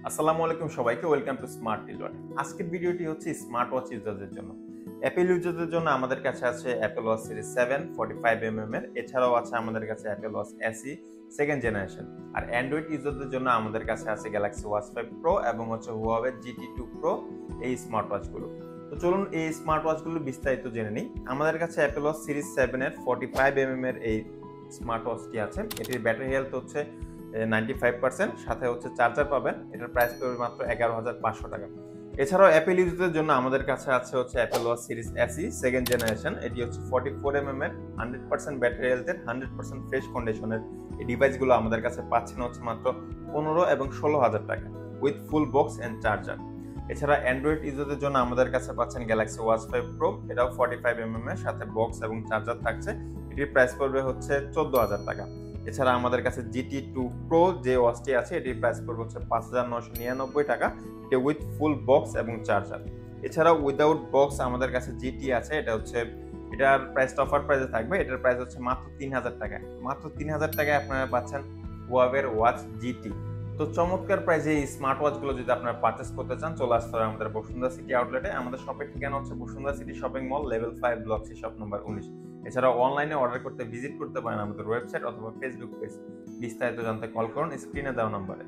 আসসালামু আলাইকুম সবাইকে, ওয়েলকাম টু স্মার্ট টিলওয়ার্ড। আজকের ভিডিওটি হচ্ছে স্মার্ট ওয়াচ ইউজারদের জন্য। অ্যাপেল ইউজারদের জন্য আমাদের কাছে আছে অ্যাপেল ওয়াচ সিরিজ 7 45mm এর, এছাড়াও আছে আমাদের কাছে Apple watch SE second generation. আর অ্যান্ড্রয়েড ইউজারদের জন্য আমাদের কাছে আছে গ্যালাক্সি ওয়াচ 5 প্রো এবং হচ্ছে হুয়াওয়ে GT2 প্রো এই স্মার্ট ওয়াচগুলো। তো চলুন এই স্মার্ট ওয়াচগুলো বিস্তারিত জেনে নিই। আমাদের কাছে অ্যাপেল ওয়াচ সিরিজ 7 এর 45mm এর এই স্মার্ট ওয়াচটি আছে। এটির ব্যাটারি হেলথ হচ্ছে 95%, সাথে হচ্ছে চার্জার পাবেন। এটার প্রাইস পড়বে মাত্র 11,500 টাকা। এছাড়াও অ্যাপেল ইউজারদের জন্য আমাদের কাছে আছে হচ্ছে Apple watch series AC second generation. এটি হচ্ছে 44mm এর 100% ব্যাটারি হেলথের 100% ফ্রেশ কন্ডিশনের এই ডিভাইসগুলো আমাদের কাছে পাচ্ছেন হচ্ছে মাত্র 15 এবং 16,000 টাকা with full box and charger. এছাড়া অ্যান্ড্রয়েড ইউজারদের জন্য আমাদের কাছে পাচ্ছেন গ্যালাক্সি ওয়াচ 5 প্রো, এটাও 45mm এর সাথে বক্স এবং চার্জার থাকছে। এটির প্রাইস পড়বে হচ্ছে 14,000 টাকা। এছাড়া আমাদের কাছে GT2 প্রো যে ওয়াচটি আছে এটির প্রাইস পড়বে হচ্ছে 5,999 টাকা, এটা উইথ ফুল বক্স এবং চার্জার। এছাড়াও উইদাউট বক্স আমাদের কাছে GT আছে, এটা হচ্ছে এটার প্রাইসটা অফার প্রাইসে থাকবে। এটার প্রাইস হচ্ছে মাত্র 3,000 টাকা। মাত্র 3,000 টাকায় আপনারা পাচ্ছেন হুয়াওয়ের ওয়াচ GT। তো চমৎকার প্রাইসে এই স্মার্ট ওয়াচগুলো যদি আপনারা পারচেস করতে চান, চলে আসতে হবে আমাদের বসুন্ধরা সিটি আউটলেটে। আমাদের শপের ঠিকানা হচ্ছে Bashundhara city shopping mall, level 5, block C, shop number 19। এছাড়াও অনলাইনে অর্ডার করতে ভিজিট করতে পারেন আমাদের ওয়েবসাইট অথবা ফেসবুক পেজ। বিস্তারিত জানতে কল করুন স্ক্রিনে দেওয়া নম্বরে।